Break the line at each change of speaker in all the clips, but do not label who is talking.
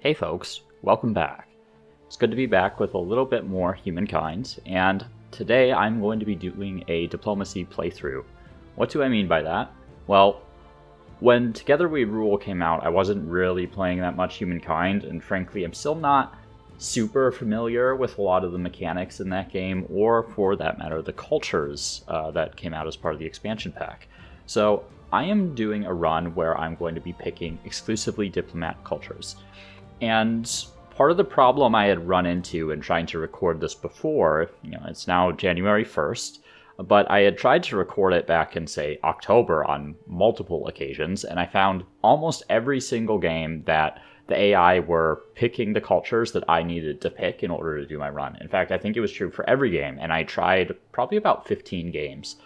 Hey folks, welcome back. It's good to be back with a little bit more humankind, and today I'm going to be doing a diplomacy playthrough. What do I mean by that? Well, when Together We Rule came out, I wasn't really playing that much humankind, and frankly, I'm still not super familiar with a lot of the mechanics in that game, or for that matter, the cultures that came out as part of the expansion pack. So I am doing a run where I'm going to be picking exclusively Diplomat cultures. And part of the problem I had run into in trying to record this before, it's now January 1st, but I had tried to record it back in, say, October on multiple occasions, and I found almost every single game that the AI were picking the cultures that I needed to pick in order to do my run. In fact, I think it was true for every game, and I tried probably about 15 games.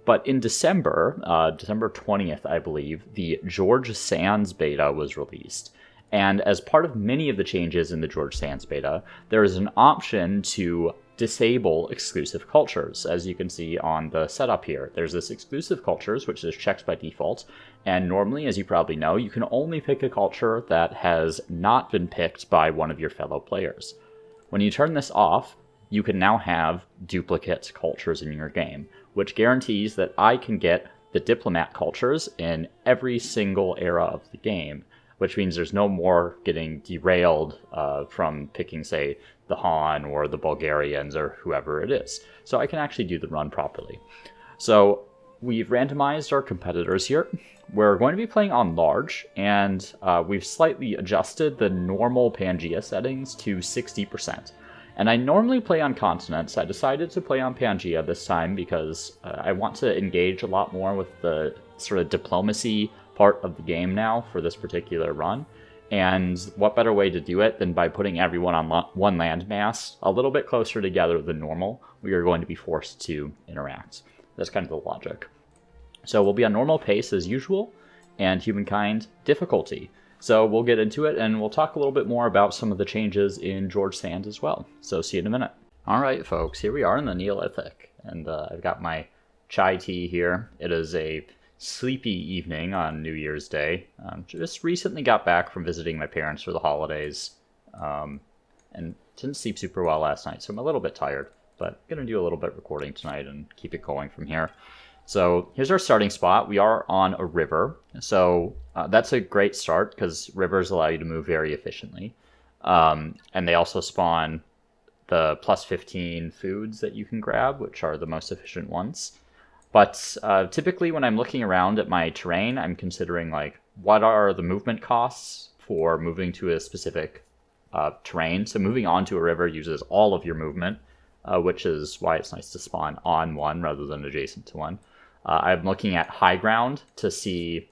But in December 20th, I believe, the George Sands beta was released. And as part of many of the changes in the George Sands beta, there is an option to disable exclusive cultures, as you can see on the setup here. There's this exclusive cultures, which is checked by default, and normally, as you probably know, you can only pick a culture that has not been picked by one of your fellow players. When you turn this off, you can now have duplicate cultures in your game, which guarantees that I can get the Diplomat cultures in every single era of the game, which means there's no more getting derailed from picking, say, the Han or the Bulgarians or whoever it is. So I can actually do the run properly. So we've randomized our competitors here. We're going to be playing on large, and we've slightly adjusted the normal Pangea settings to 60%. And I normally play on continents. I decided to play on Pangea this time because I want to engage a lot more with the sort of diplomacy part of the game now for this particular run. And what better way to do it than by putting everyone on one landmass a little bit closer together than normal? We are going to be forced to interact. That's kind of the logic. So we'll be on normal pace as usual, and humankind difficulty. So we'll get into it, and we'll talk a little bit more about some of the changes in George Sand as well. So see you in a minute. All right, folks, here we are in the Neolithic, and I've got my chai tea here. It is a sleepy evening on New Year's Day. Just recently got back from visiting my parents for the holidays, and didn't sleep super well last night, so I'm a little bit tired, but I'm going to do a little bit of recording tonight and keep it going from here. So here's our starting spot. We are on a river, so that's a great start because rivers allow you to move very efficiently, and they also spawn the plus 15 foods that you can grab, which are the most efficient ones. But typically when I'm looking around at my terrain, I'm considering, like, what are the movement costs for moving to a specific terrain. So moving onto a river uses all of your movement, which is why it's nice to spawn on one rather than adjacent to one. I'm looking at high ground to see,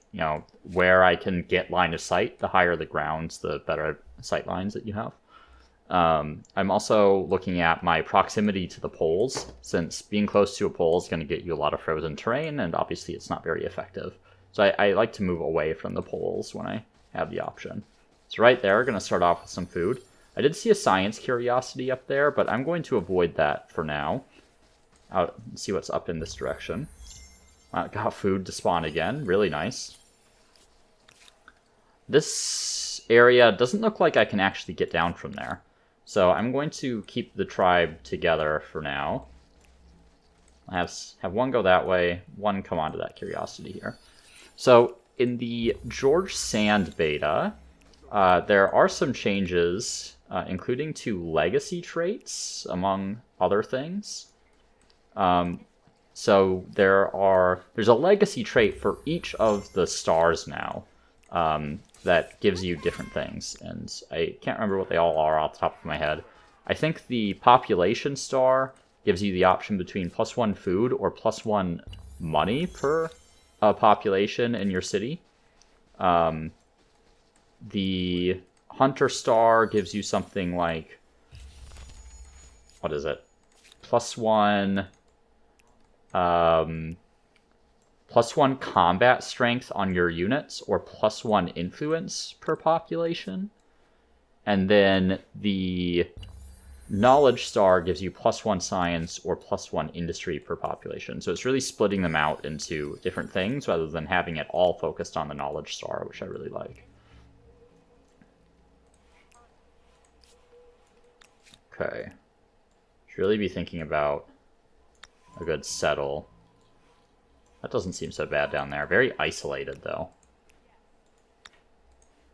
where I can get line of sight. The higher the grounds, the better sight lines that you have. I'm also looking at my proximity to the poles, since being close to a pole is going to get you a lot of frozen terrain, and obviously it's not very effective. So I like to move away from the poles when I have the option. So right there, we're going to start off with some food. I did see a science curiosity up there, but I'm going to avoid that for now. I'll see what's up in this direction. Got food to spawn again. Really nice. This area doesn't look like I can actually get down from there. So I'm going to keep the tribe together for now. I have one go that way, one come onto that curiosity here. So in the George Sand beta, there are some changes, including to legacy traits, among other things. So there's a legacy trait for each of the stars now. That gives you different things, and I can't remember what they all are off the top of my head. I think the population star gives you the option between +1 food or +1 money per population in your city. The hunter star gives you something like, what is it? +1 +1 combat strength on your units, or +1 influence per population. And then the knowledge star gives you +1 science or +1 industry per population. So it's really splitting them out into different things rather than having it all focused on the knowledge star, which I really like. Okay. Should really be thinking about a good settle. That doesn't seem so bad down there. Very isolated, though.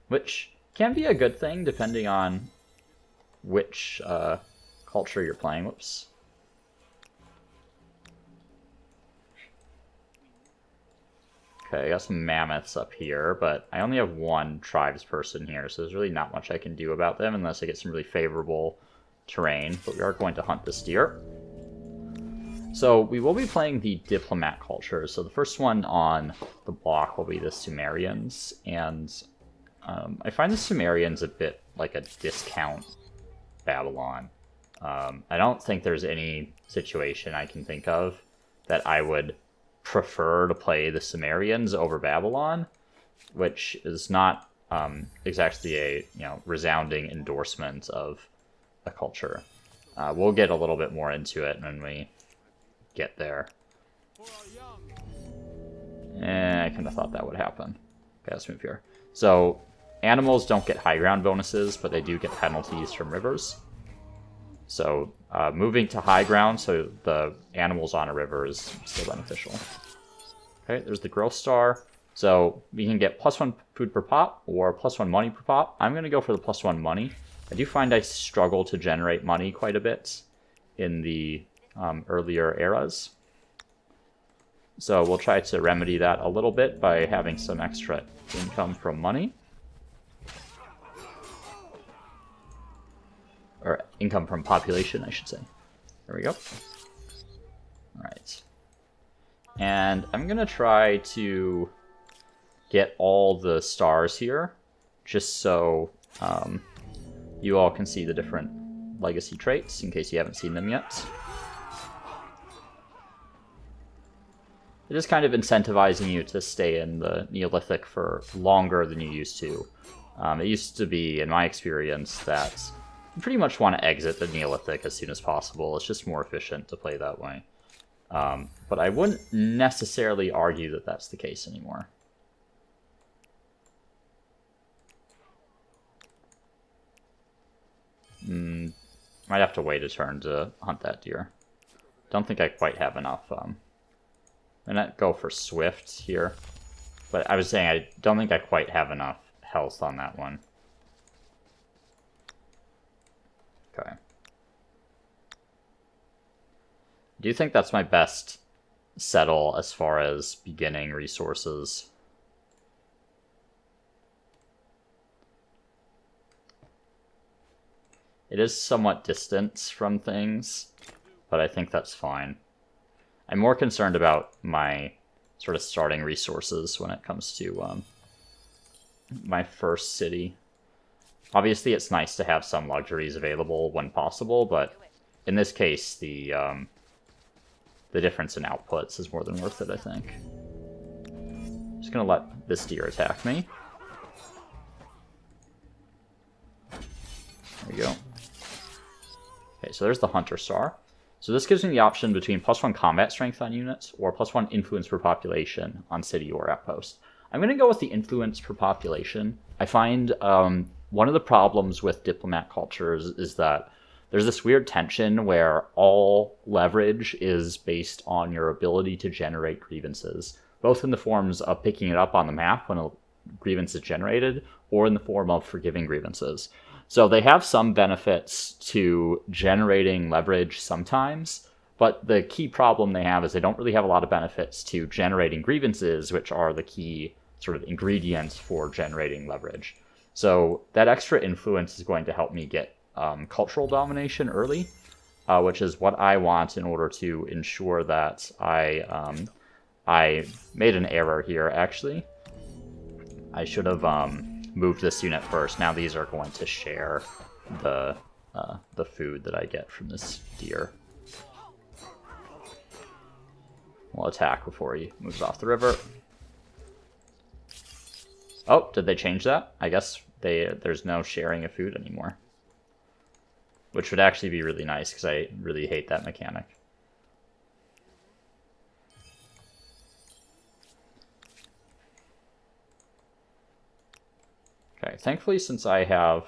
Which can be a good thing, depending on which culture you're playing. Whoops. Okay, I got some mammoths up here, but I only have one tribesperson here, so there's really not much I can do about them unless I get some really favorable terrain. But we are going to hunt this deer. So we will be playing the Diplomat culture. So the first one on the block will be the Sumerians, and I find the Sumerians a bit like a discount Babylon. I don't think there's any situation I can think of that I would prefer to play the Sumerians over Babylon, which is not exactly a resounding endorsement of a culture. We'll get a little bit more into it when we get there. I kind of thought that would happen. Okay, let's move here. So animals don't get high ground bonuses, but they do get penalties from rivers. So moving to high ground, so the animals on a river is still beneficial. Okay, there's the growth star. So we can get +1 food per pop or +1 money per pop. I'm going to go for the +1 money. I do find I struggle to generate money quite a bit in the earlier eras. So we'll try to remedy that a little bit by having some extra income from money. Or income from population, I should say. There we go. Alright. And I'm going to try to get all the stars here, just so you all can see the different legacy traits, in case you haven't seen them yet. It is kind of incentivizing you to stay in the Neolithic for longer than you used to. It used to be, in my experience, that you pretty much want to exit the Neolithic as soon as possible. It's just more efficient to play that way. But I wouldn't necessarily argue that that's the case anymore. Might have to wait a turn to hunt that deer. Don't think I quite have enough. I'm gonna go for Swift here. But I was saying I don't think I quite have enough health on that one. Okay. Do you think that's my best settle as far as beginning resources? It is somewhat distant from things, but I think that's fine. I'm more concerned about my sort of starting resources when it comes to my first city. Obviously, it's nice to have some luxuries available when possible, but in this case, the difference in outputs is more than worth it, I think. I'm just going to let this deer attack me. There we go. Okay, so there's the Hunter Star. So this gives me the option between +1 combat strength on units or +1 influence per population on city or outpost. I'm going to go with the influence per population. I find one of the problems with diplomat cultures is that there's this weird tension where all leverage is based on your ability to generate grievances, both in the forms of picking it up on the map when a grievance is generated, or in the form of forgiving grievances. So they have some benefits to generating leverage sometimes, but the key problem they have is they don't really have a lot of benefits to generating grievances, which are the key sort of ingredients for generating leverage. So that extra influence is going to help me get cultural domination early, which is what I want in order to ensure that I made an error here, actually. I should have moved this unit first. Now these are going to share the food that I get from this deer. We'll attack before he moves off the river. Oh, did they change that? I guess there's no sharing of food anymore. Which would actually be really nice, because I really hate that mechanic. Okay, thankfully, since I have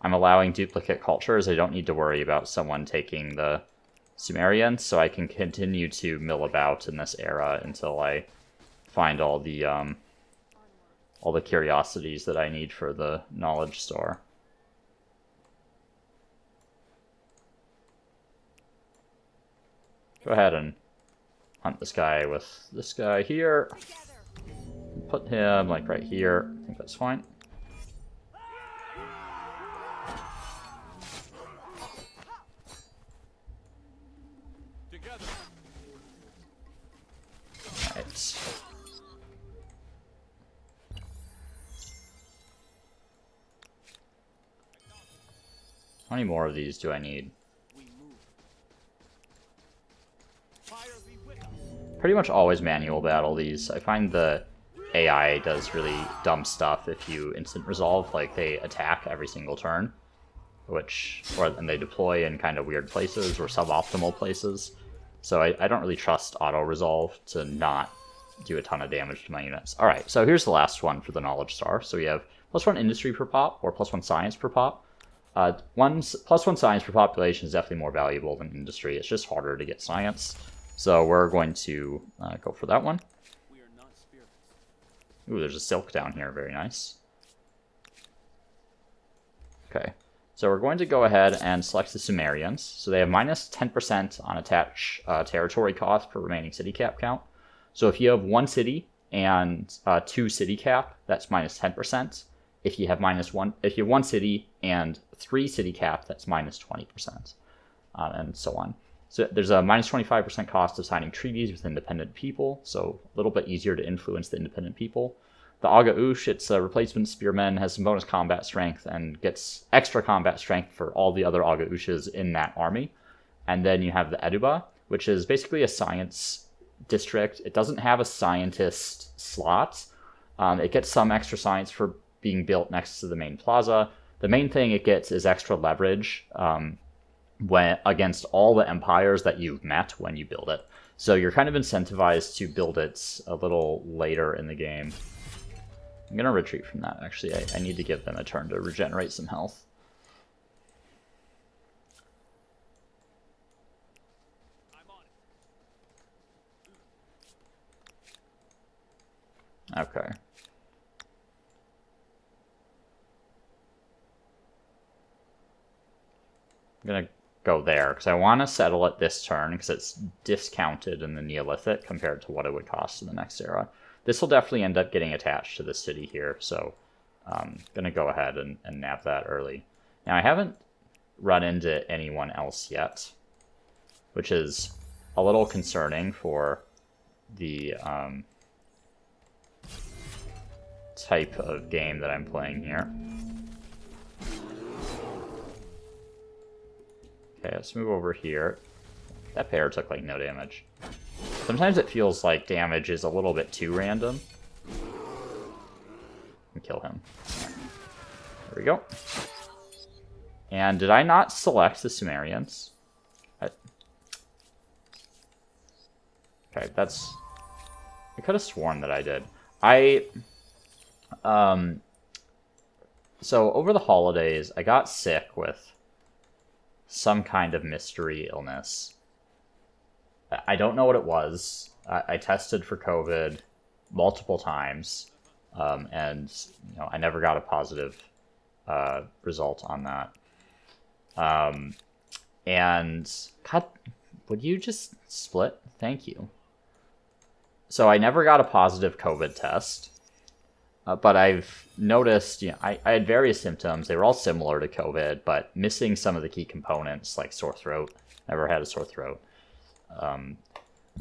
I'm allowing duplicate cultures. I don't need to worry about someone taking the Sumerians, so I can continue to mill about in this era until I find all the curiosities that I need for the knowledge store. Go ahead and hunt this guy with this guy here. Put him like right here. I think that's fine. Alright. How many more of these do I need? Pretty much always manual battle these. I find the AI does really dumb stuff if you instant resolve, like they attack every single turn, and they deploy in kind of weird places or suboptimal places. So I don't really trust auto resolve to not do a ton of damage to my units. Alright, so here's the last one for the knowledge star. So we have +1 industry per pop or +1 science per pop. +1 science per population is definitely more valuable than industry. It's just harder to get science. So we're going to go for that one. Ooh, there's a silk down here. Very nice. Okay, so we're going to go ahead and select the Sumerians. So they have minus 10% on attach territory cost per remaining city cap count. So if you have 1 city and 2 city cap, that's minus 10%. If you have if you have 1 city and 3 city cap, that's minus 20%, and so on. So there's a minus 25% cost of signing treaties with independent people, so a little bit easier to influence the independent people. The Aga Ush, it's a replacement spearman, has some bonus combat strength, and gets extra combat strength for all the other Aga Ushes in that army. And then you have the Eduba, which is basically a science district. It doesn't have a scientist slot. It gets some extra science for being built next to the main plaza. The main thing it gets is extra leverage against all the empires that you've met when you build it. So you're kind of incentivized to build it a little later in the game. I'm going to retreat from that, actually. I need to give them a turn to regenerate some health. Okay. I'm going to go there, because I want to settle it this turn, because it's discounted in the Neolithic compared to what it would cost in the next era. This will definitely end up getting attached to the city here, so I'm going to go ahead and nab that early. Now, I haven't run into anyone else yet, which is a little concerning for the type of game that I'm playing here. Okay, let's move over here. That pair took like no damage. Sometimes it feels like damage is a little bit too random. And kill him. There we go. And did I not select the Sumerians? Okay, that's... I could have sworn that I did. So over the holidays, I got sick with some kind of mystery illness. I don't know what it was. I tested for COVID multiple times, and I never got a positive result on that. And God, would you just split? Thank you. So I never got a positive COVID test, but I've noticed, I had various symptoms. They were all similar to COVID, but missing some of the key components like sore throat. Never had a sore throat.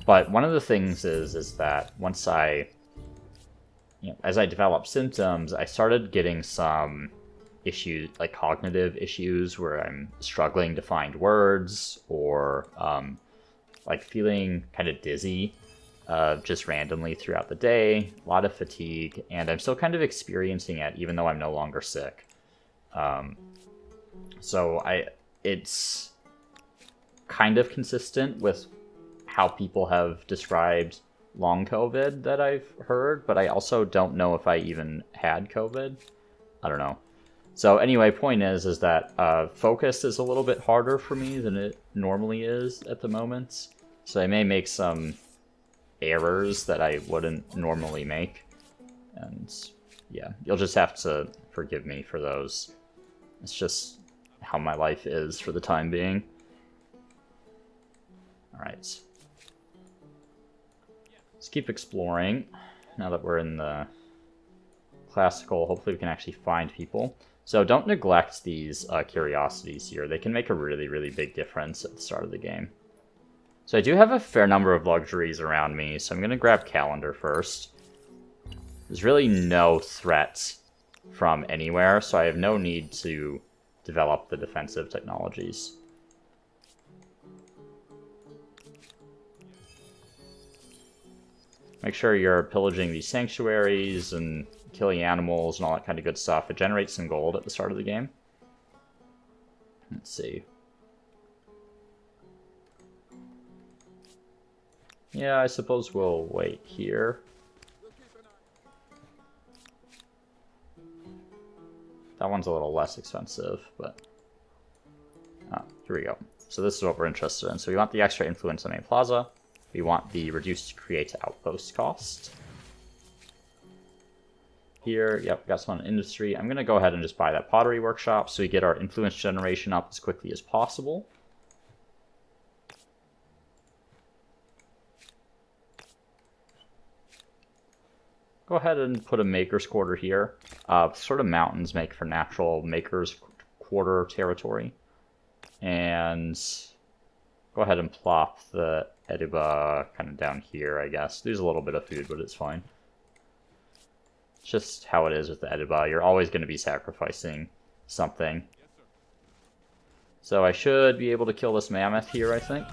But one of the things is that once as I developed symptoms, I started getting some issues, like cognitive issues, where I'm struggling to find words, or like feeling kind of dizzy just randomly throughout the day, a lot of fatigue, and I'm still kind of experiencing it even though I'm no longer sick. So it's kind of consistent with how people have described long COVID that I've heard, but I also don't know if I even had COVID. I don't know. So anyway, point is that focus is a little bit harder for me than it normally is at the moment. So I may make some errors that I wouldn't normally make. And yeah, you'll just have to forgive me for those. It's just how my life is for the time being. Alright. Let's keep exploring. Now that we're in the classical, hopefully we can actually find people. So don't neglect these curiosities here. They can make a really, really big difference at the start of the game. So I do have a fair number of luxuries around me, so I'm going to grab calendar first. There's really no threat from anywhere, so I have no need to develop the defensive technologies. Make sure you're pillaging these sanctuaries and killing animals and all that kind of good stuff. It generates some gold at the start of the game. Let's see. Yeah, I suppose we'll wait here. That one's a little less expensive, but... here we go. So this is what we're interested in. So we want the extra influence on main plaza. We want the reduced create outpost cost. Here, yep, got some on industry. I'm going to go ahead and just buy that pottery workshop so we get our influence generation up as quickly as possible. Go ahead and put a maker's quarter here. Sort of mountains make for natural maker's quarter territory. And go ahead and plop the Ediba kind of down here, I guess. There's a little bit of food, but it's fine. It's just how it is with the Ediba. You're always going to be sacrificing something. So I should be able to kill this mammoth here, I think.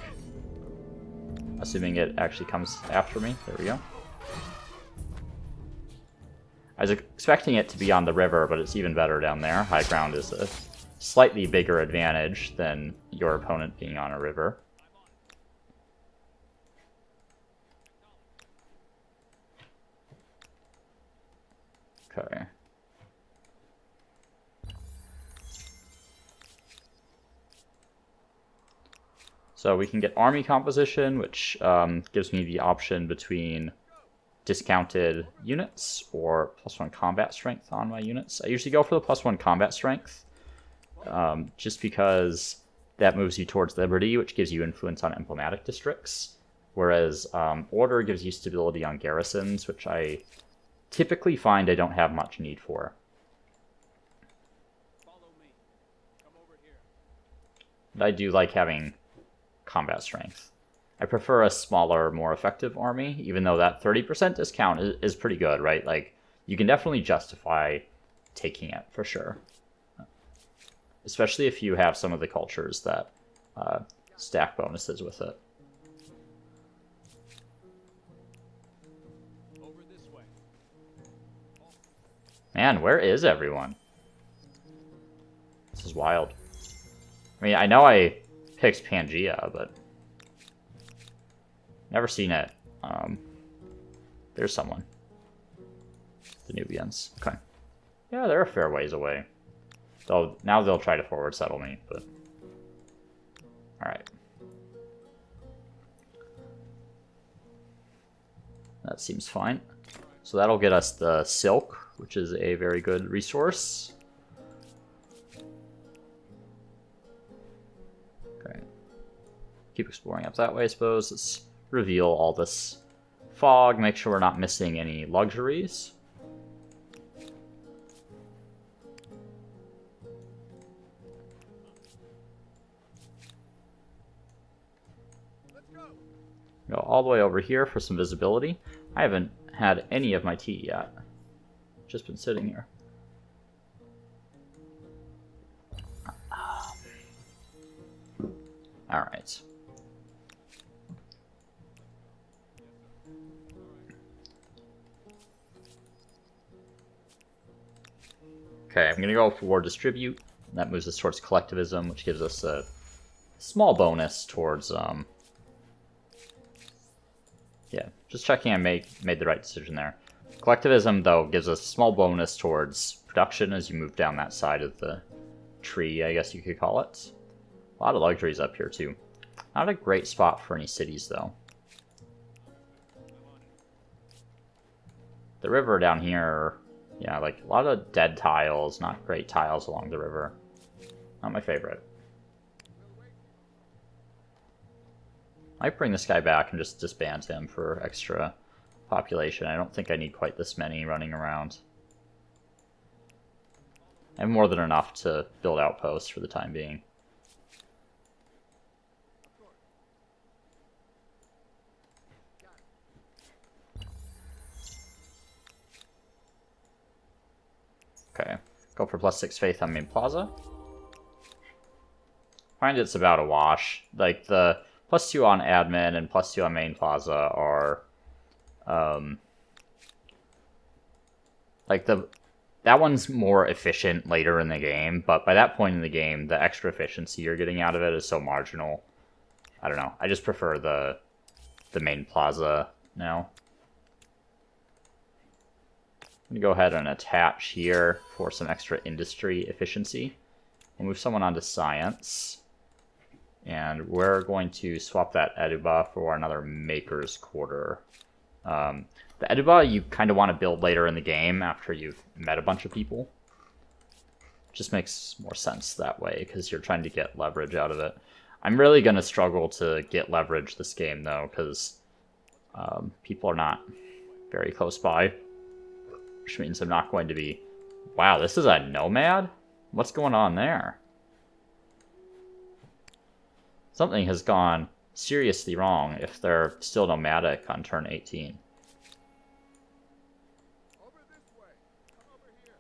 Assuming it actually comes after me. There we go. I was expecting it to be on the river, but it's even better down there. High ground is a slightly bigger advantage than your opponent being on a river. Okay. So we can get army composition, which gives me the option between discounted units or +1 combat strength on my units. I usually go for the +1 combat strength, just because that moves you towards liberty, which gives you influence on emblematic districts, whereas order gives you stability on garrisons, which I typically find I don't have much need for. But I do like having combat strength. I prefer a smaller, more effective army, even though that 30% discount is pretty good, right? Like, you can definitely justify taking it, for sure. Especially if you have some of the cultures that stack bonuses with it. Man, where is everyone? This is wild. I mean, I know I picked Pangea, but never seen it. There's someone. The Nubians. Okay. Yeah, they're a fair ways away. So now they'll try to forward settle me, but... Alright. That seems fine. So that'll get us the silk, which is a very good resource. Okay. Keep exploring up that way, I suppose. Let's reveal all this fog, make sure we're not missing any luxuries. Go all the way over here for some visibility. I haven't had any of my tea yet. Just been sitting here. Alright. Okay, I'm gonna go for distribute. That moves us towards collectivism, which gives us a small bonus towards yeah, just checking I made the right decision there. Collectivism, though, gives us a small bonus towards production as you move down that side of the tree, I guess you could call it. A lot of luxuries up here too. Not a great spot for any cities though. The river down here, yeah, like a lot of dead tiles, not great tiles along the river. Not my favorite. Might bring this guy back and just disband him for extra population. I don't think I need quite this many running around. I have more than enough to build outposts for the time being. Okay, go for +6 faith on main plaza. Find it's about a wash. Like the +2 on admin and +2 on main plaza are like that one's more efficient later in the game, but by that point in the game, the extra efficiency you're getting out of it is so marginal. I don't know. I just prefer the main plaza now. I'm gonna go ahead and attach here for some extra industry efficiency. We'll move someone onto science. And we're going to swap that Eduba for another Maker's Quarter. The Eduba you kind of want to build later in the game after you've met a bunch of people. Just makes more sense that way because you're trying to get leverage out of it. I'm really going to struggle to get leverage this game though because people are not very close by. Which means I'm not going to be... Wow, this is a nomad? What's going on there? Something has gone seriously wrong if they're still nomadic on turn 18.
Over this way. Come over here.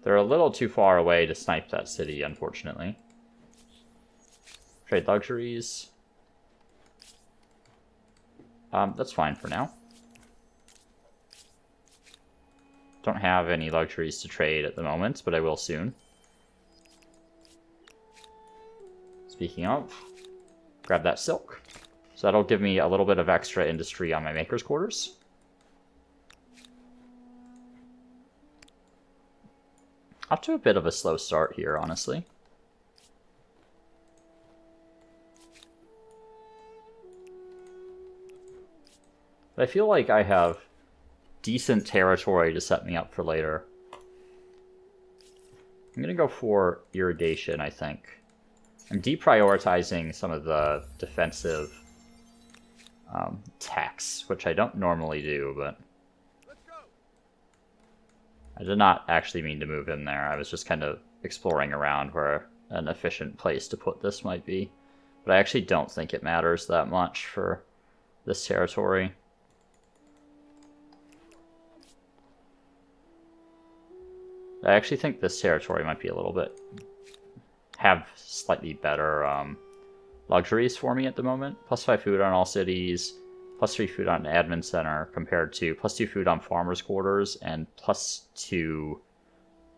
They're a little too far away to snipe that city, unfortunately. Trade luxuries. That's fine for now. Don't have any luxuries to trade at the moment, but I will soon. Speaking of, grab that silk. So that'll give me a little bit of extra industry on my maker's quarters. Off to a bit of a slow start here, honestly. But I feel like I have decent territory to set me up for later. I'm going to go for irrigation, I think. I'm deprioritizing some of the defensive techs, which I don't normally do, but I did not actually mean to move in there. I was just kind of exploring around where an efficient place to put this might be. But I actually don't think it matters that much for this territory. I actually think this territory might be a little bit... have slightly better luxuries for me at the moment. +5 food on all cities, +3 food on admin center, compared to +2 food on farmers' quarters, and +2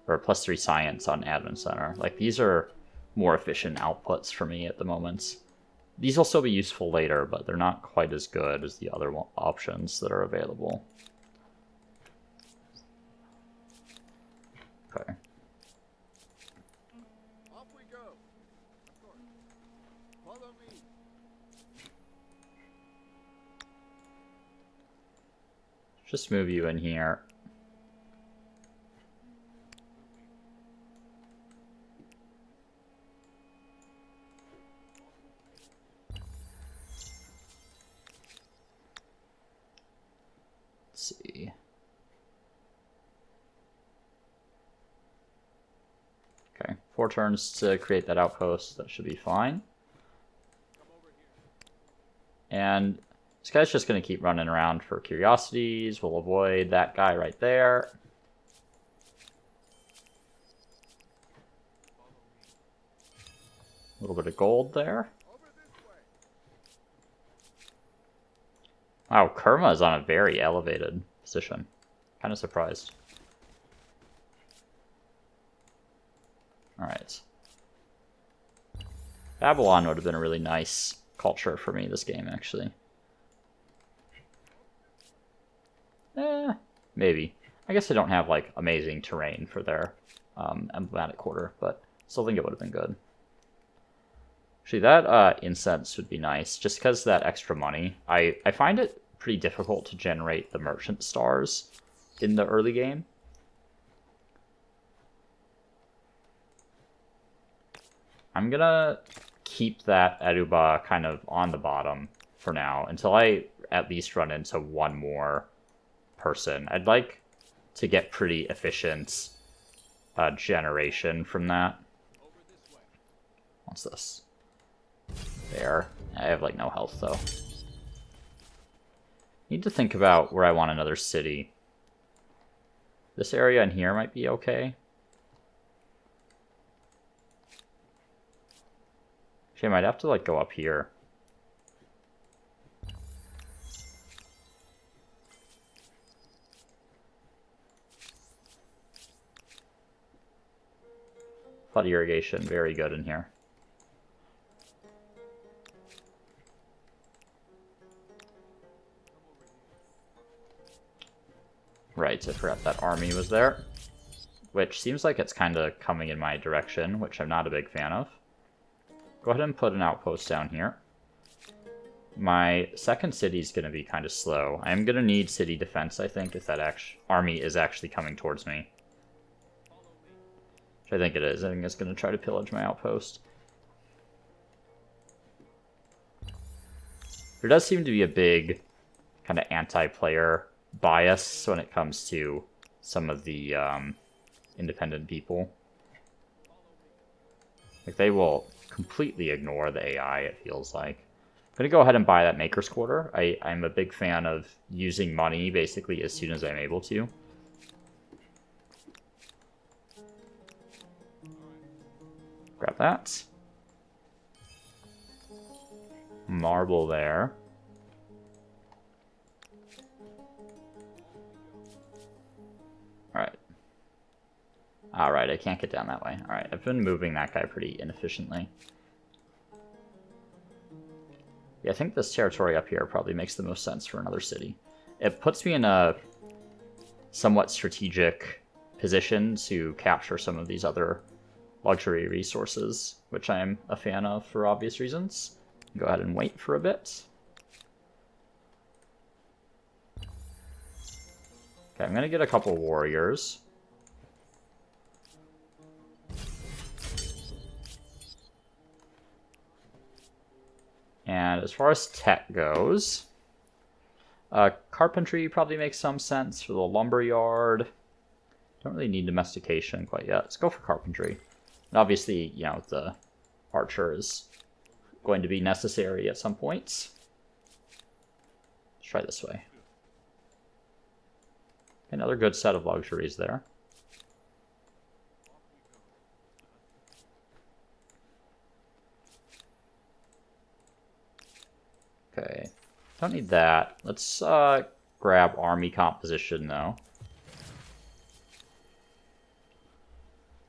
or +3 science on admin center. Like, these are more efficient outputs for me at the moment. These will still be useful later, but they're not quite as good as the other options that are available. Okay.
Off we go. Of course. Follow me.
Just move you in here. Let's see. Okay, 4 turns to create that outpost. That should be fine. And this guy's just going to keep running around for curiosities. We'll avoid that guy right there. A little bit of gold there. Wow, Kerma is on a very elevated position. Kind of surprised. Alright. Babylon would have been a really nice culture for me this game, actually. Maybe. I guess I don't have, like, amazing terrain for their emblematic quarter, but still think it would have been good. Actually, that incense would be nice, just because of that extra money. I find it pretty difficult to generate the merchant stars in the early game. I'm gonna keep that Aruba kind of on the bottom for now, until I at least run into one more person. I'd like to get pretty efficient generation from that. What's this? There. I have like no health though. Need to think about where I want another city. This area in here might be okay. Actually, I might have to like go up here. Flood irrigation, very good in here. Right, I forgot that army was there. Which seems like it's kind of coming in my direction, which I'm not a big fan of. Go ahead and put an outpost down here. My second city is going to be kind of slow. I'm going to need city defense, I think, if that army is actually coming towards me. Which I think it is. I think it's going to try to pillage my outpost. There does seem to be a big kind of anti-player bias when it comes to some of the independent people. Like, they will completely ignore the AI, it feels like. I'm going to go ahead and buy that Maker's Quarter. I'm a big fan of using money, basically, as soon as I'm able to. Grab that. Marble there. Alright. Alright, I can't get down that way. Alright, I've been moving that guy pretty inefficiently. Yeah, I think this territory up here probably makes the most sense for another city. It puts me in a somewhat strategic position to capture some of these other luxury resources, which I'm a fan of for obvious reasons. Go ahead and wait for a bit. Okay, I'm gonna get a couple warriors. And as far as tech goes, carpentry probably makes some sense for the lumber yard. Don't really need domestication quite yet. Let's go for carpentry. And obviously, you know, the archer is going to be necessary at some points. Let's try this way. Another good set of luxuries there. Okay, don't need that. Let's grab army composition though.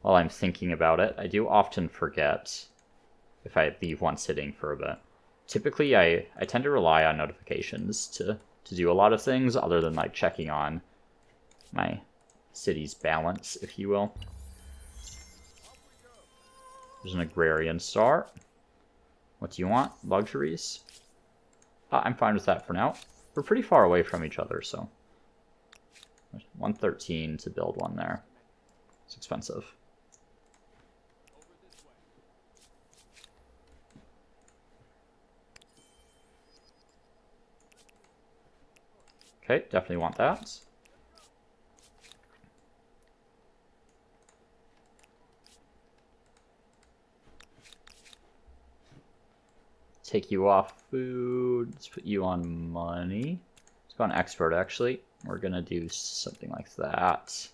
While I'm thinking about it, I do often forget if I leave one sitting for a bit. Typically, I tend to rely on notifications to do a lot of things other than like checking on my city's balance, if you will. There's an agrarian star. What do you want? Luxuries? I'm fine with that for now. We're pretty far away from each other, so 113 to build one there. It's expensive. Okay, definitely want that. Take you off food. Let's put you on money. Let's go on expert, actually. We're gonna do something like that.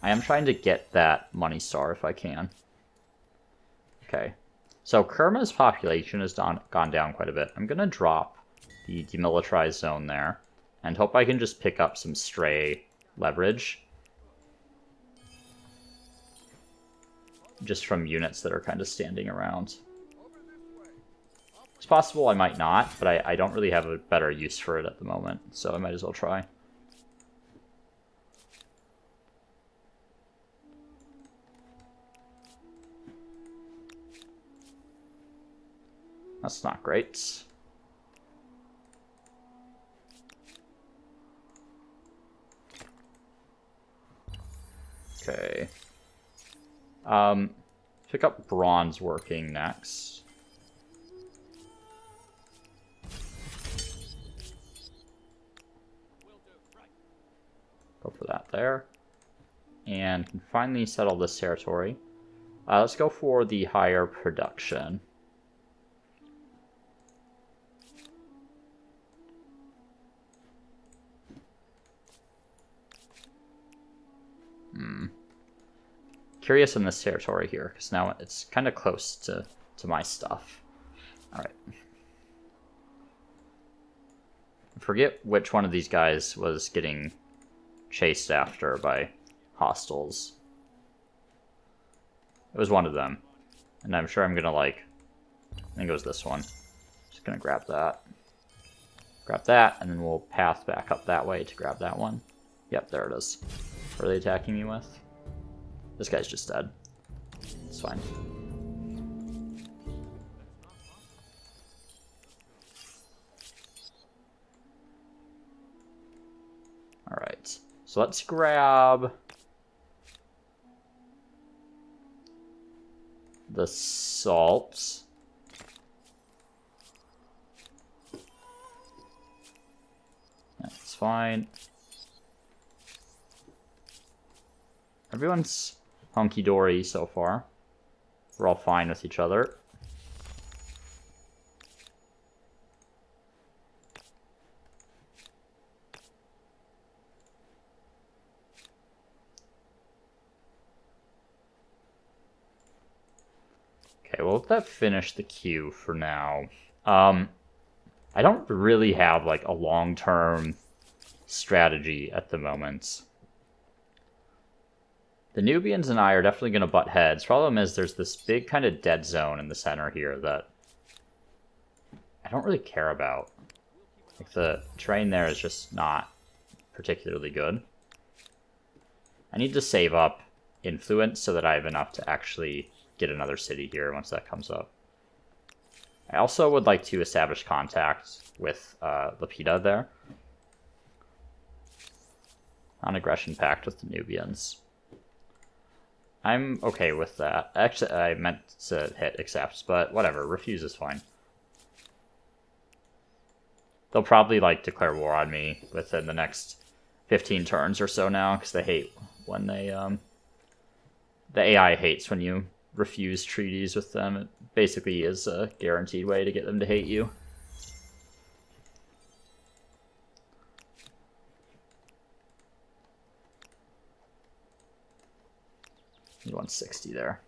I am trying to get that money star if I can. Okay. So Kerma's population has gone down quite a bit. I'm gonna drop the demilitarized zone there and hope I can just pick up some stray leverage. just from units that are kind of standing around. It's possible I might not, but I don't really have a better use for it at the moment, so I might as well try. That's not great. Okay. Pick up bronze working next. Go for that there. And can finally settle this territory. Let's go for the higher production. Curious in this territory here, because now it's kind of close to my stuff. Alright. I forget which one of these guys was getting chased after by hostiles. It was one of them. And I'm sure I'm gonna like... I think it was this one. Just gonna grab that. Grab that, and then we'll path back up that way to grab that one. Yep, there it is. What are they attacking me with? This guy's just dead. It's fine. Alright. So let's grab the salt. That's fine. Everyone's hunky-dory so far. We're all fine with each other. Okay, well, let that finish the queue for now. I don't really have, like, a long-term strategy at the moment. The Nubians and I are definitely going to butt heads. Problem is there's this big kind of dead zone in the center here that I don't really care about. Like, the terrain there is just not particularly good. I need to save up influence so that I have enough to actually get another city here once that comes up. I also would like to establish contact with Lapita there. Non-aggression pact with the Nubians. I'm okay with that. Actually, I meant to hit accept, but whatever. Refuse is fine. They'll probably, like, declare war on me within the next 15 turns or so now, because they hate when they, the AI hates when you refuse treaties with them. It basically is a guaranteed way to get them to hate you. Need 160 there.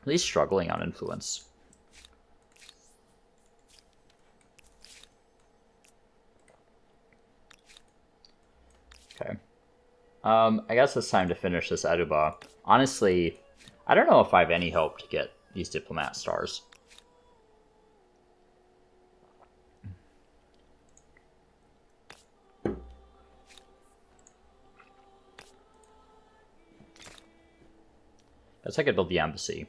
At least struggling on influence. Okay. I guess it's time to finish this Aduba. Honestly, I don't know if I have any hope to get these Diplomat stars. Guess I could build the embassy.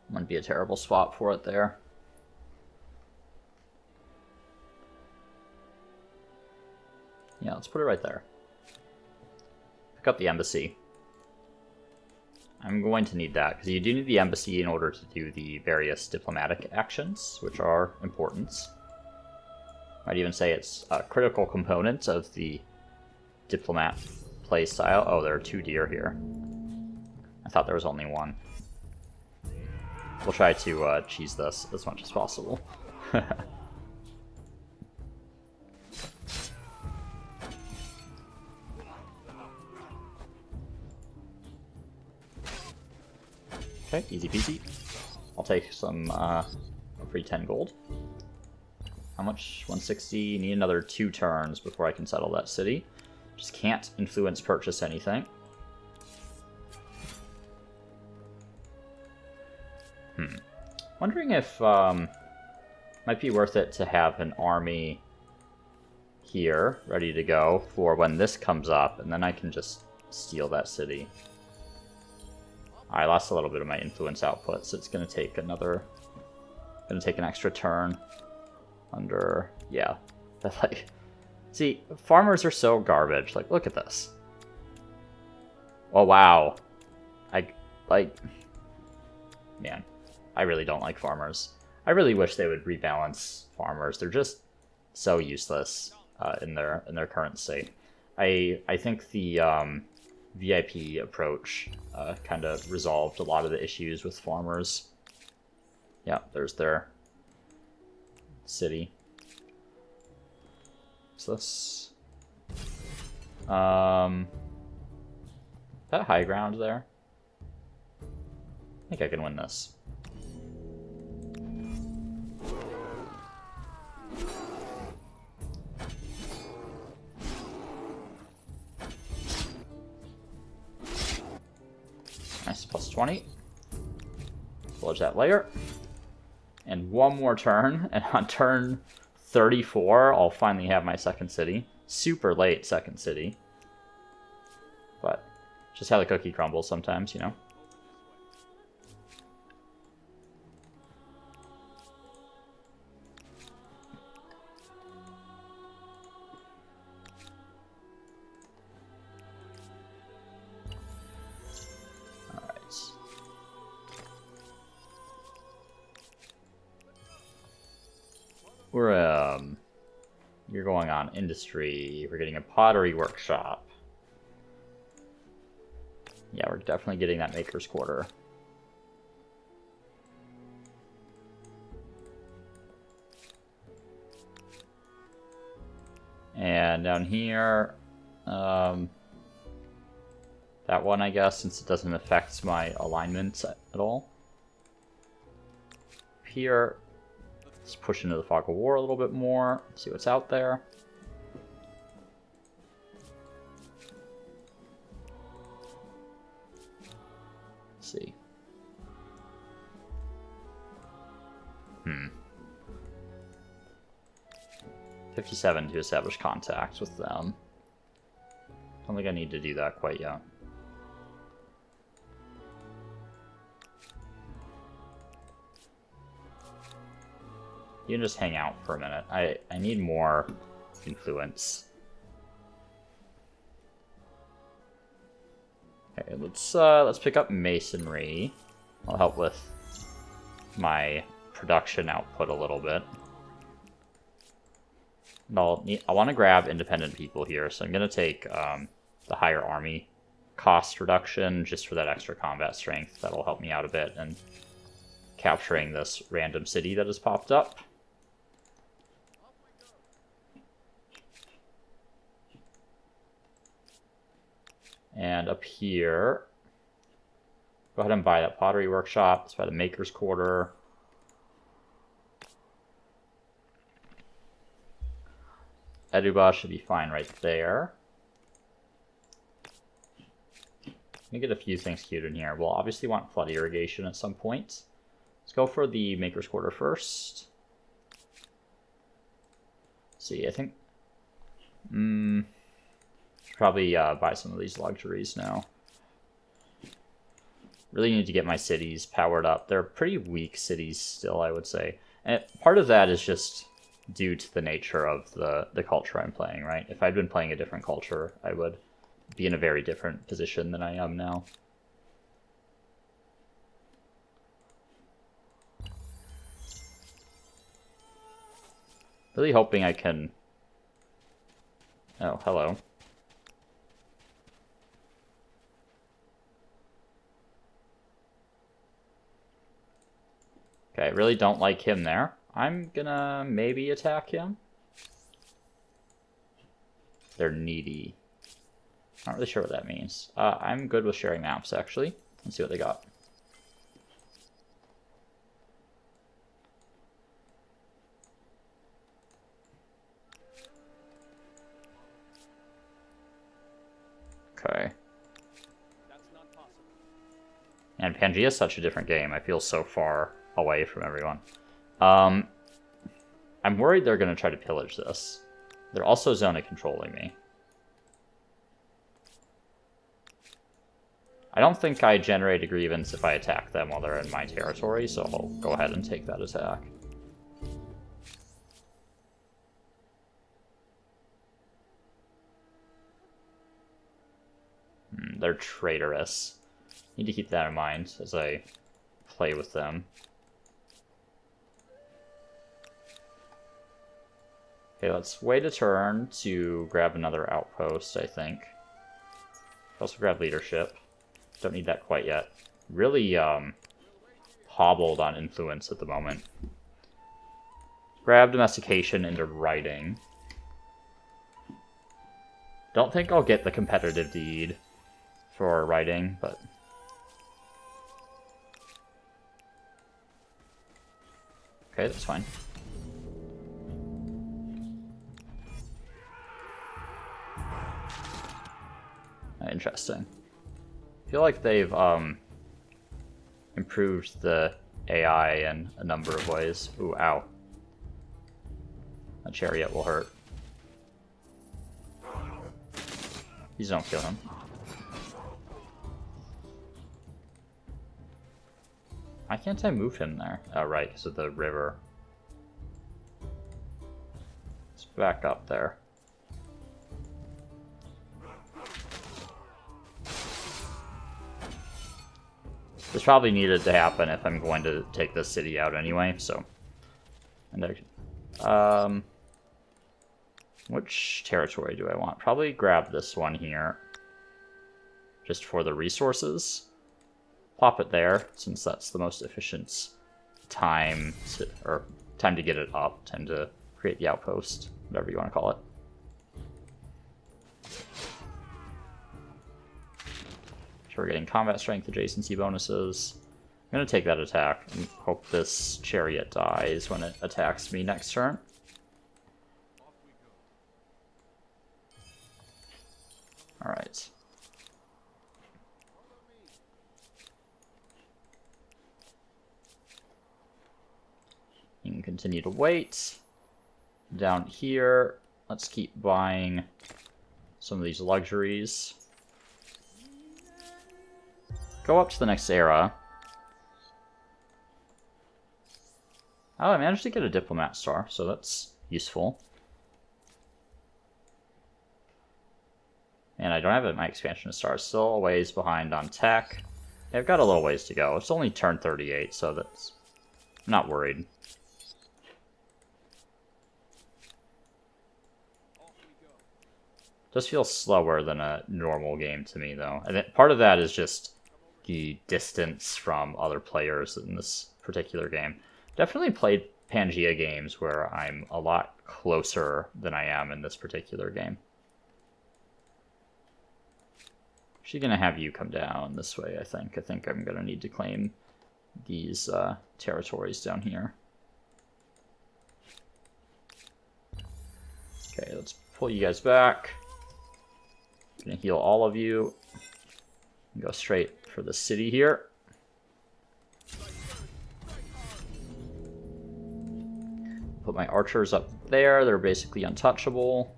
Wouldn't be a terrible spot for it there. Yeah, let's put it right there. Pick up the embassy. I'm going to need that, because you do need the embassy in order to do the various diplomatic actions, which are important. Might even say it's a critical component of the Diplomat playstyle. Oh, there are 2 deer here. I thought there was only 1. We'll try to cheese this as much as possible. Okay, easy peasy. I'll take some free 10 gold. How much? 160. Need another 2 turns before I can settle that city. Just can't influence purchase anything. Wondering if might be worth it to have an army here ready to go for when this comes up, and then I can just steal that city. I lost a little bit of my influence output, so it's gonna take an extra turn. Under, yeah, but like, see, farmers are so garbage. Like, look at this. Oh wow, man, I really don't like farmers. I really wish they would rebalance farmers. They're just so useless in their current state. I think the VIP approach kind of resolved a lot of the issues with farmers. Yeah, there's their city. What's this? Is that high ground there? I think I can win this. Nice, plus 20. Village that layer. And one more turn, and on turn 34, I'll finally have my second city. Super late second city. But just how the cookie crumbles sometimes, you know? You're going on industry. We're getting a pottery workshop. Yeah, we're definitely getting that maker's quarter. And down here, that one, I guess, since it doesn't affect my alignments at all. Here, let's push into the Fog of War a little bit more, see what's out there. Let's see. 57 to establish contact with them. Don't think I need to do that quite yet. You can just hang out for a minute. I need more influence. Okay, let's pick up masonry. I'll help with my production output a little bit. And I want to grab independent people here, so I'm going to take the higher army cost reduction just for that extra combat strength. That'll help me out a bit in capturing this random city that has popped up. And up here, go ahead and buy that pottery workshop. Let's buy the maker's quarter. Eduba should be fine right there. Let me get a few things queued in here. We'll obviously want flood irrigation at some point. Let's go for the maker's quarter first. Let's see, I think... should probably buy some of these luxuries now. Really need to get my cities powered up. They're pretty weak cities still, I would say. And part of that is just due to the nature of the culture I'm playing, right? If I'd been playing a different culture, I would be in a very different position than I am now. Really hoping I can... Oh, hello. Okay, I really don't like him there. I'm gonna maybe attack him. They're needy. Not really sure what that means. I'm good with sharing maps, actually. Let's see what they got. And Pangea is such a different game. I feel so far away from everyone. I'm worried they're going to try to pillage this. They're also zona controlling me. I don't think I generate a grievance if I attack them while they're in my territory, so I'll go ahead and take that attack. They're traitorous. Need to keep that in mind as I play with them. Okay, let's wait a turn to grab another outpost, I think. Also grab leadership. Don't need that quite yet. Really hobbled on influence at the moment. Grab domestication into writing. Don't think I'll get the competitive deed for writing, but... Okay, that's fine. Interesting. I feel like they've improved the AI in a number of ways. Ooh, ow. A chariot will hurt. Please don't kill him. Why can't I move him there? Oh, right, because of the river. Let's back up there. This probably needed to happen if I'm going to take this city out anyway, so... And which territory do I want? Probably grab this one here. Just for the resources. Plop it there, since that's the most efficient time to get it up, time to create the outpost, whatever you want to call it. So we're getting combat strength adjacency bonuses. I'm going to take that attack and hope this chariot dies when it attacks me next turn. Alright. You can continue to wait. Down here, let's keep buying some of these luxuries. Go up to the next era. Oh, I managed to get a Diplomat star, so that's useful. And I don't have my expansion star. Still a ways behind on tech. Yeah, I've got a little ways to go. It's only turn 38, so that's... I'm not worried. Does feel slower than a normal game to me, though. And part of that is just the distance from other players in this particular game. Definitely played Pangea games where I'm a lot closer than I am in this particular game. Actually gonna have you come down this way, I think. I think I'm gonna need to claim these territories down here. Okay, let's pull you guys back. Gonna heal all of you. Go straight for the city here. Put my archers up there. They're basically untouchable.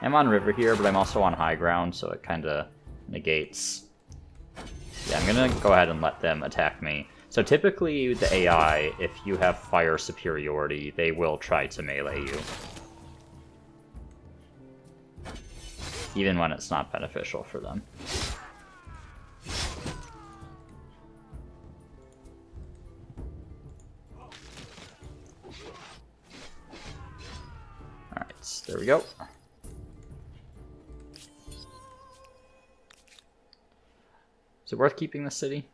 I'm on river here, but I'm also on high ground, so it kind of negates. Yeah, I'm gonna go ahead and let them attack me. So typically the AI, if you have fire superiority, they will try to melee you. Even when it's not beneficial for them. Alright, there we go. Is it worth keeping the city?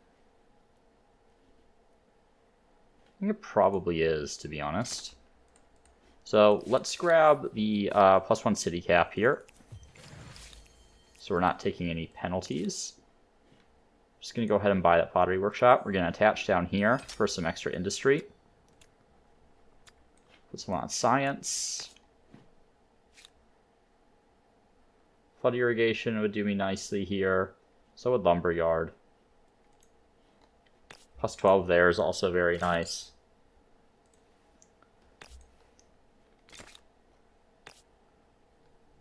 I think it probably is, to be honest. So let's grab the +1 city cap here. So we're not taking any penalties. Just going to go ahead and buy that pottery workshop. We're going to attach down here for some extra industry. Put some on science. Flood irrigation would do me nicely here. So would lumberyard. Plus 12 there is also very nice.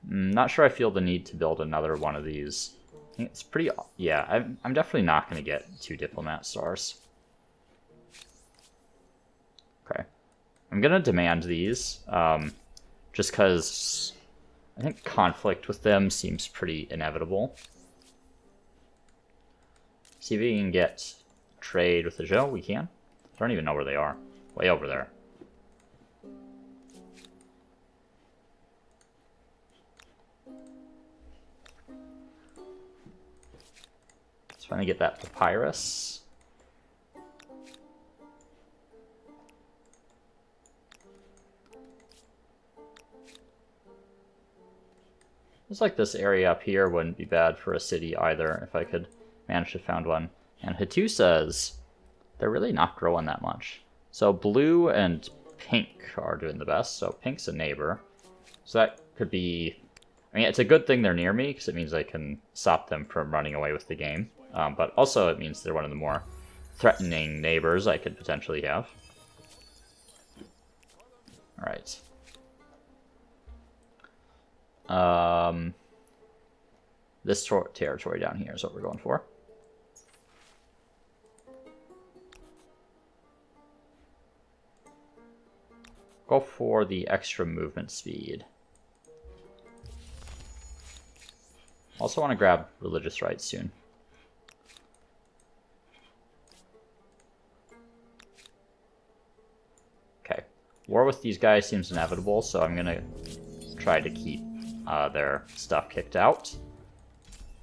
Not sure I feel the need to build another one of these. I think it's pretty... Yeah, I'm definitely not going to get 2 Diplomat stars. Okay. I'm going to demand these, just because I think conflict with them seems pretty inevitable. See if we can get trade with the Zhou. We can. I don't even know where they are. Way over there. Let's finally get that papyrus. Looks like this area up here wouldn't be bad for a city either, if I could manage to find one. And Hatu says they're really not growing that much. So blue and pink are doing the best. So pink's a neighbor. So that could be... I mean, it's a good thing they're near me, because it means I can stop them from running away with the game. But also it means they're one of the more threatening neighbors I could potentially have. Alright. This territory down here is what we're going for. Go for the extra movement speed. Also want to grab religious rights soon. Okay. War with these guys seems inevitable, so I'm going to try to keep their stuff kicked out.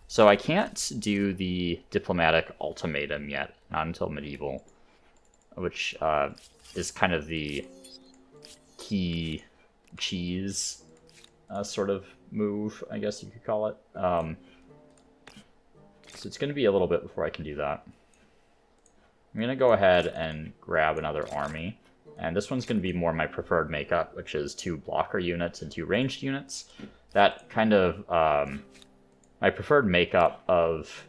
So I can't do the diplomatic ultimatum yet, not until medieval, which is kind of the key cheese sort of move, I guess you could call it. So it's going to be a little bit before I can do that. I'm going to go ahead and grab another army. And this one's going to be more my preferred makeup, which is 2 blocker units and 2 ranged units. That kind of... my preferred makeup of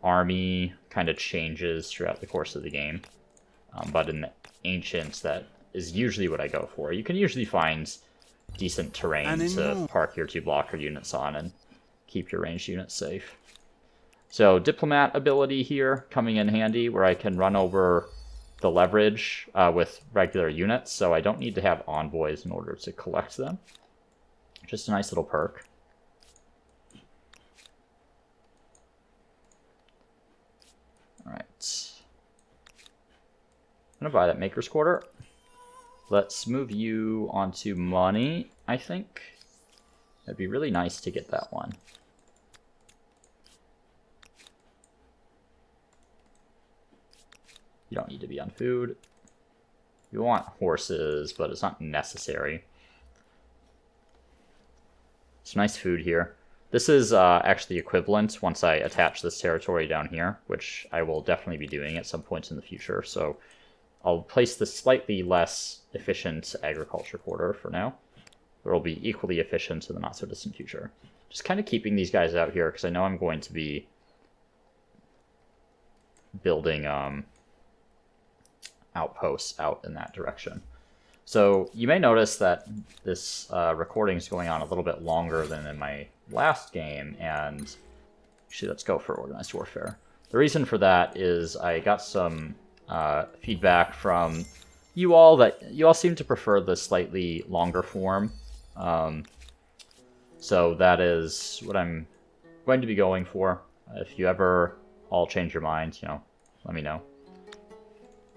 army kind of changes throughout the course of the game. But in Ancients, that is usually what I go for. You can usually find decent terrain to park your 2 blocker units on and keep your ranged units safe. So Diplomat ability here coming in handy, where I can run over the leverage with regular units, so I don't need to have envoys in order to collect them. Just a nice little perk. Alright. I'm going to buy that Maker's Quarter. Let's move you onto money, I think. It'd be really nice to get that one. You don't need to be on food. You want horses, but it's not necessary. Some nice food here. This is actually equivalent once I attach this territory down here, which I will definitely be doing at some point in the future. So I'll place the slightly less efficient agriculture quarter for now. But it'll be equally efficient in the not-so-distant future. Just kind of keeping these guys out here, because I know I'm going to be building outposts out in that direction. So you may notice that this recording is going on a little bit longer than in my last game, and actually let's go for Organized Warfare. The reason for that is I got some feedback from you all that you all seem to prefer the slightly longer form. So that is what I'm going to be going for. If you ever all change your mind, you know, let me know.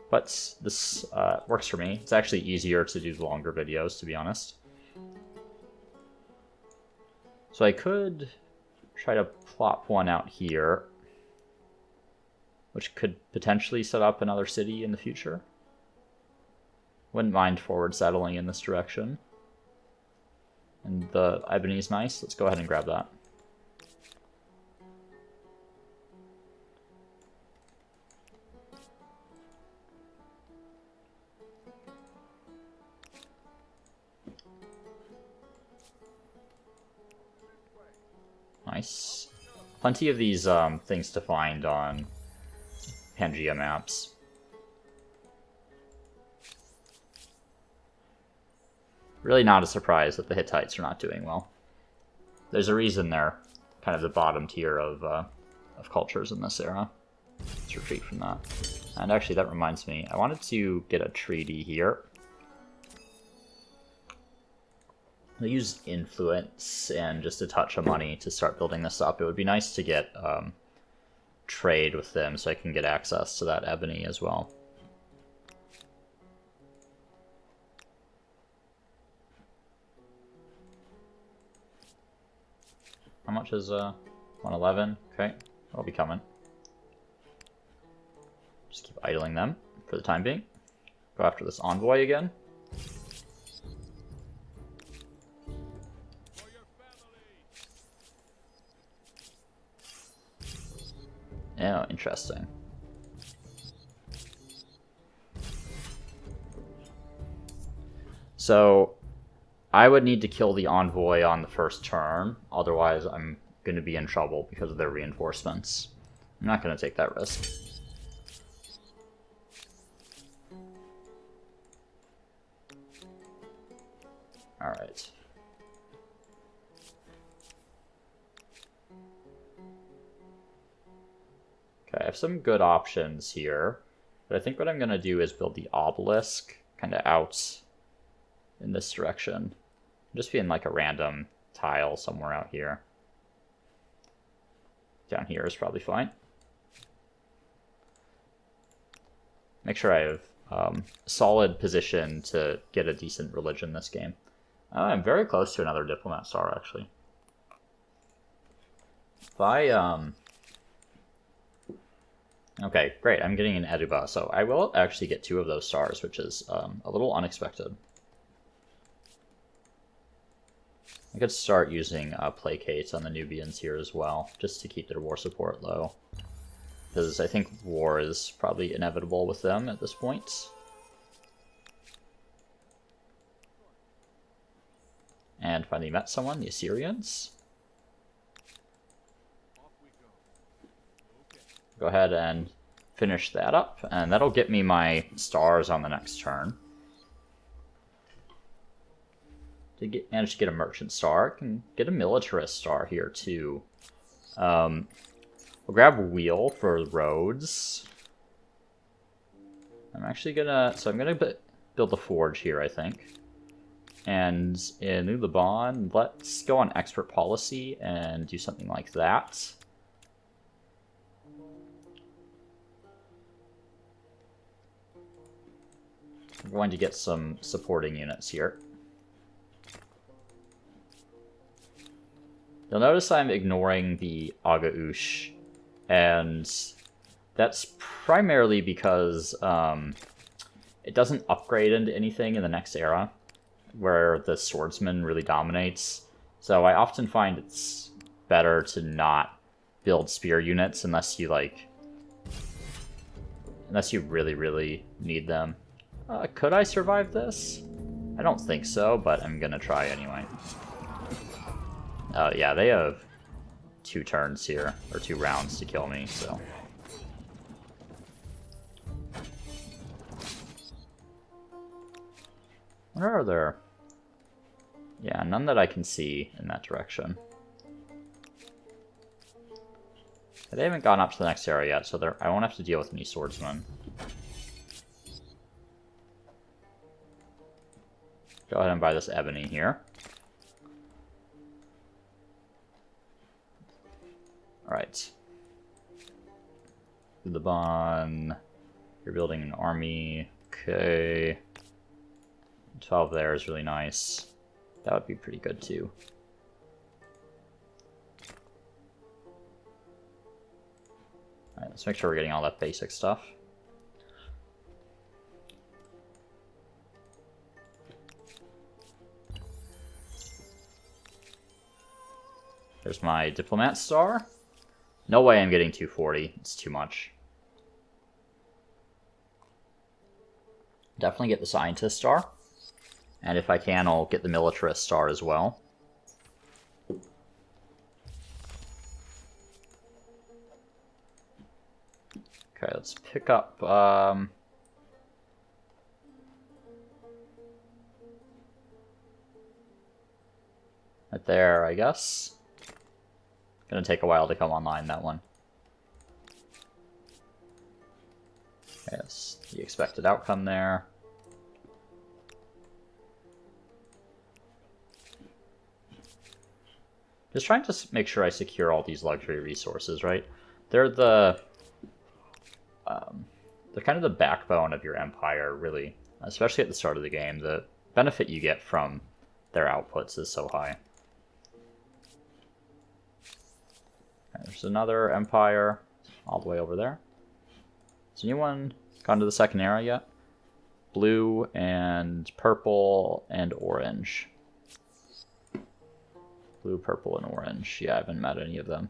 But this works for me. It's actually easier to do the longer videos, to be honest. So I could try to plop one out here, which could potentially set up another city in the future. Wouldn't mind forward settling in this direction. And the ebony's nice. Let's go ahead and grab that. Nice. Plenty of these things to find on Pangea maps. Really not a surprise that the Hittites are not doing well. There's a reason they're kind of the bottom tier of cultures in this era. Let's retreat from that. And actually, that reminds me, I wanted to get a treaty here. I'll use influence and just a touch of money to start building this up. It would be nice to get trade with them so I can get access to that ebony as well. How much is 111? Okay, that'll be coming. Just keep idling them for the time being. Go after this envoy again. Oh, interesting. So, I would need to kill the envoy on the first turn, otherwise I'm going to be in trouble because of their reinforcements. I'm not going to take that risk. Alright. Okay, I have some good options here, but I think what I'm going to do is build the obelisk kind of out in this direction. Just be in like a random tile somewhere out here. Down here is probably fine. Make sure I have a solid position to get a decent religion this game. I'm very close to another Diplomat star, actually. If I, okay, great, I'm getting an Eduba, so I will actually get 2 of those stars, which is a little unexpected. I could start using Placate on the Nubians here as well, just to keep their war support low. Because I think war is probably inevitable with them at this point. And finally met someone, the Assyrians. Go ahead and finish that up, and that'll get me my stars on the next turn. Manage to get a merchant star. I can get a militarist star here too. We'll grab a wheel for roads. I'm actually gonna, so I'm gonna build a forge here, I think. And in Luluban, let's go on expert policy and do something like that. I'm going to get some supporting units here. You'll notice I'm ignoring the Agaush, and that's primarily because it doesn't upgrade into anything in the next era, where the swordsman really dominates. So I often find it's better to not build spear units unless you really, really need them. Could I survive this? I don't think so, but I'm gonna try anyway. Oh yeah, they have 2 turns here, or 2 rounds to kill me, so. Where are there? Yeah, none that I can see in that direction. They haven't gone up to the next area yet, so I won't have to deal with any swordsmen. Go ahead and buy this ebony here. Alright. Luluban. You're building an army. Okay. 12 there is really nice. That would be pretty good too. Alright, let's make sure we're getting all that basic stuff. There's my Diplomat star. No way I'm getting 240. It's too much. Definitely get the Scientist star. And if I can, I'll get the Militarist star as well. Okay, let's pick up, right there, I guess. Gonna take a while to come online, that one. Okay, that's the expected outcome there. Just trying to make sure I secure all these luxury resources, right? They're the... they're kind of the backbone of your empire, really. Especially at the start of the game. The benefit you get from their outputs is so high. Okay, there's another empire all the way over there. Has anyone gone to the second era yet? Blue and purple and orange. Blue, purple, and orange. Yeah, I haven't met any of them.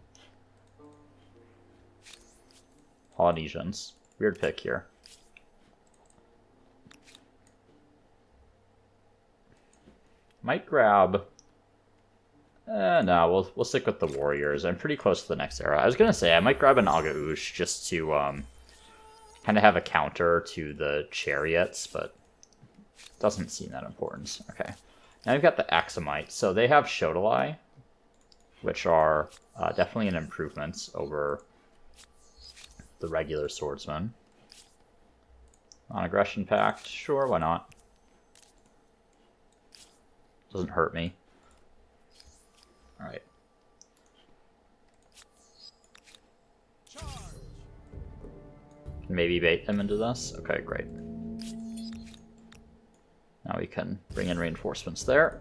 Polynesians. Weird pick here. Might grab... no, we'll stick with the warriors. I'm pretty close to the next era. I was gonna say, I might grab an Aga Ush just to kind of have a counter to the chariots, but doesn't seem that important. Okay. Now we've got the Axumites. So they have Shodalai, which are definitely an improvement over the regular swordsman. Non-aggression pact, sure, why not? Doesn't hurt me. Alright. Can maybe bait them into this? Okay, great. Now we can bring in reinforcements there.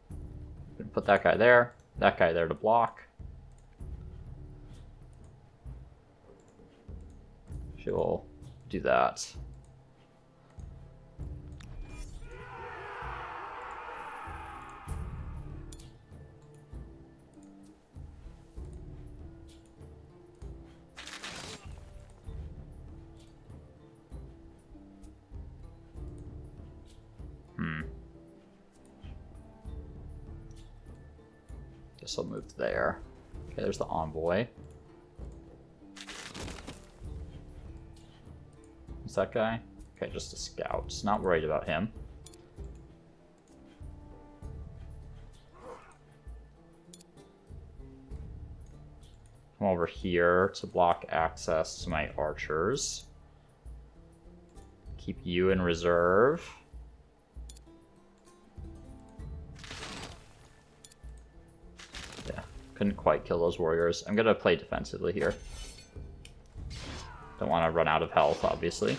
We can put that guy there to block. She will do that. Guess I'll move there. Okay, there's the envoy. What's that guy? Okay, just a scout. Just not worried about him. Come over here to block access to my archers. Keep you in reserve. Yeah, couldn't quite kill those warriors. I'm gonna play defensively here. Don't want to run out of health, obviously.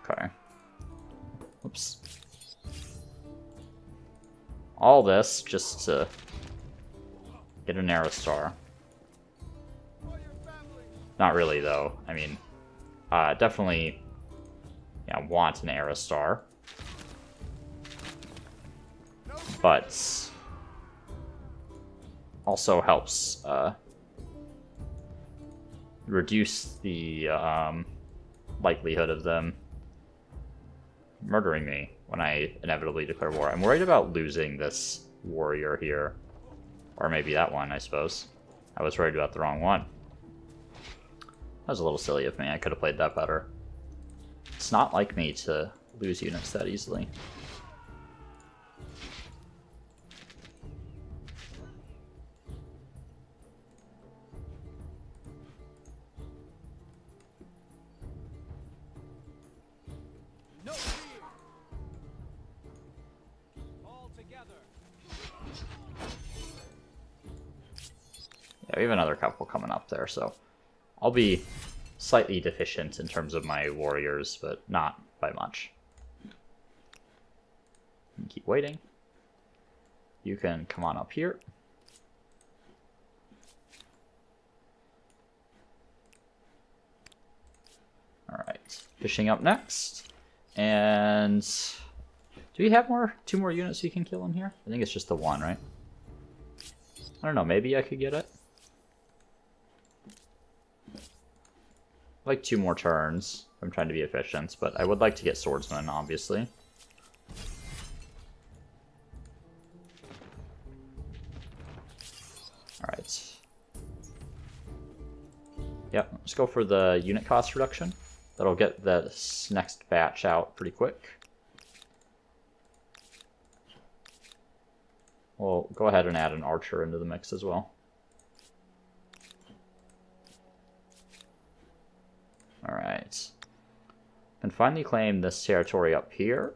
Okay. Oops. All this just to get an arrow star. Not really, though. I mean, definitely, yeah, want an arrow star. But also helps reduce the likelihood of them murdering me when I inevitably declare war. I'm worried about losing this warrior here. Or maybe that one, I suppose. I was worried about the wrong one. That was a little silly of me. I could have played that better. It's not like me to lose units that easily. Yeah, we have another couple coming up there, so I'll be slightly deficient in terms of my warriors, but not by much. Keep waiting. You can come on up here. Alright, fishing up next. And do we have two more units you can kill in here? I think it's just the one, right? I don't know, maybe I could get it. Like 2 more turns. I'm trying to be efficient, but I would like to get swordsman, obviously. Alright. Yep, let's go for the unit cost reduction. That'll get this next batch out pretty quick. We'll go ahead and add an archer into the mix as well. Alright. And finally claim this territory up here.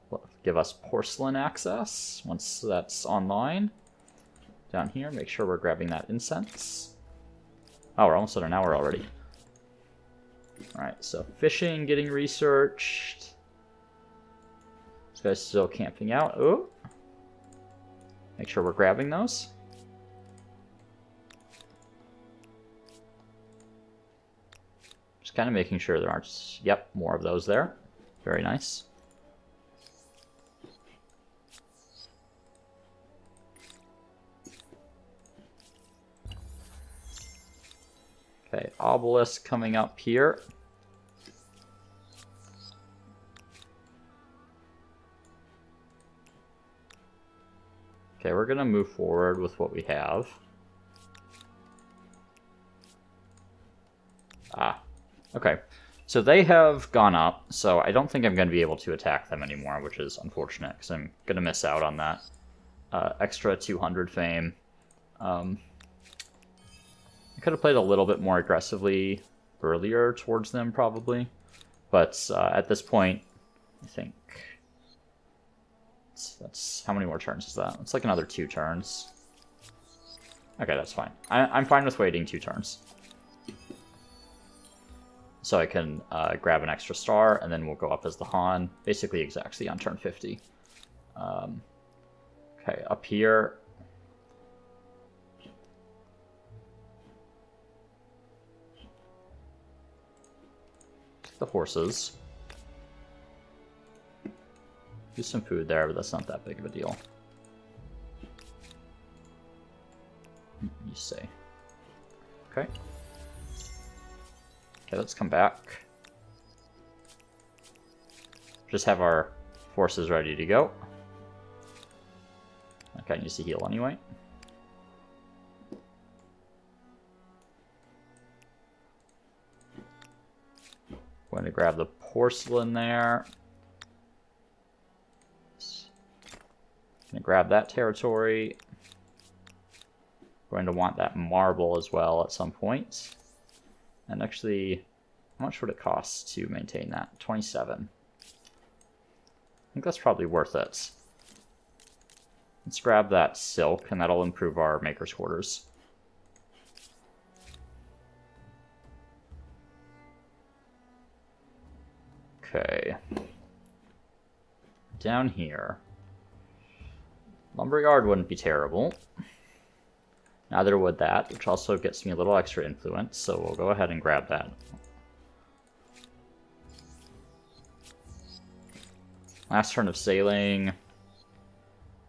Will give us porcelain access once that's online. Down here, make sure we're grabbing that incense. Oh, we're almost at an hour already. Alright, so fishing, getting researched. This guy's still camping out. Oh! Make sure we're grabbing those. Just kind of making sure there aren't... Yep, more of those there. Very nice. Okay, obelisk coming up here. Okay, we're gonna move forward with what we have. Ah, okay. So they have gone up, so I don't think I'm gonna be able to attack them anymore, which is unfortunate, because I'm gonna miss out on that extra 200 fame. I could have played a little bit more aggressively earlier towards them, probably. But at this point, I think... That's how many more turns is that? It's like another 2 turns. Okay, that's fine. I'm fine with waiting 2 turns. So I can grab an extra star, and then we'll go up as the Han. Basically exactly on turn 50. Okay, up here... the horses. Do some food there, but that's not that big of a deal. You say. Okay. Okay, let's come back. Just have our forces ready to go. Okay, I need to heal anyway. Going to grab the porcelain there. Going to grab that territory. Going to want that marble as well at some point. And actually, how much would it cost to maintain that? 27. I think that's probably worth it. Let's grab that silk, and that'll improve our maker's quarters. Okay. Down here. Lumberyard wouldn't be terrible. Neither would that, which also gets me a little extra influence, so we'll go ahead and grab that. Last turn of sailing.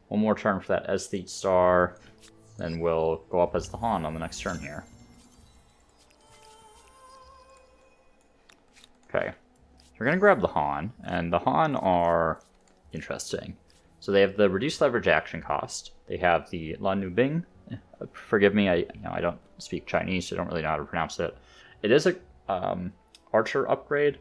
One more turn for that aesthete star. Then we'll go up as the Han on the next turn here. Okay. We're going to grab the Han, and the Han are interesting. So they have the reduced leverage action cost. They have the Luluban. Forgive me, I don't speak Chinese, so I don't really know how to pronounce it. It is a archer upgrade,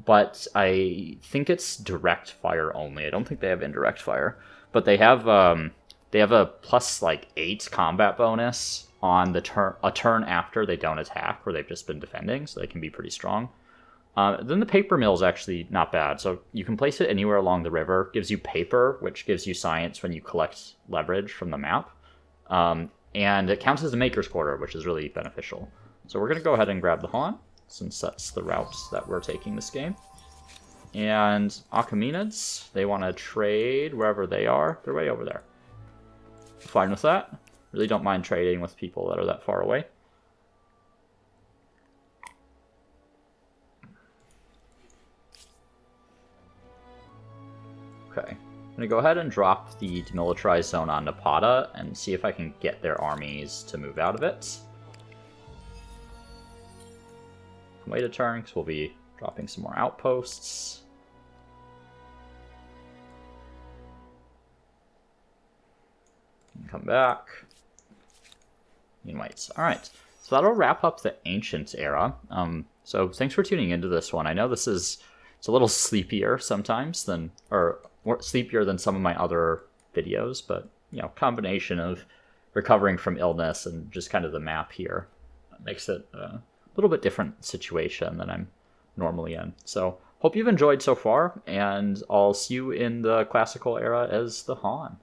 but I think it's direct fire only. I don't think they have indirect fire, but they have a plus like 8 combat bonus on the turn after they don't attack, where they've just been defending, so they can be pretty strong. Then the paper mill is actually not bad. So you can place it anywhere along the river. Gives you paper, which gives you science when you collect leverage from the map. And it counts as a maker's quarter, which is really beneficial. So we're going to go ahead and grab the Han, since that's the route that we're taking this game. And Achaemenids, they want to trade wherever they are. They're way over there. Fine with that. Really don't mind trading with people that are that far away. Okay, I'm going to go ahead and drop the demilitarized zone on Napata and see if I can get their armies to move out of it. Wait a turn, because we'll be dropping some more outposts. And come back. Anyways, all right. So that'll wrap up the Ancient Era. So thanks for tuning into this one. I know it's a little sleepier sometimes than, or more sleepier than some of my other videos, but combination of recovering from illness and just kind of the map here makes it a little bit different situation than I'm normally in. So hope you've enjoyed so far, and I'll see you in the classical era as the Han.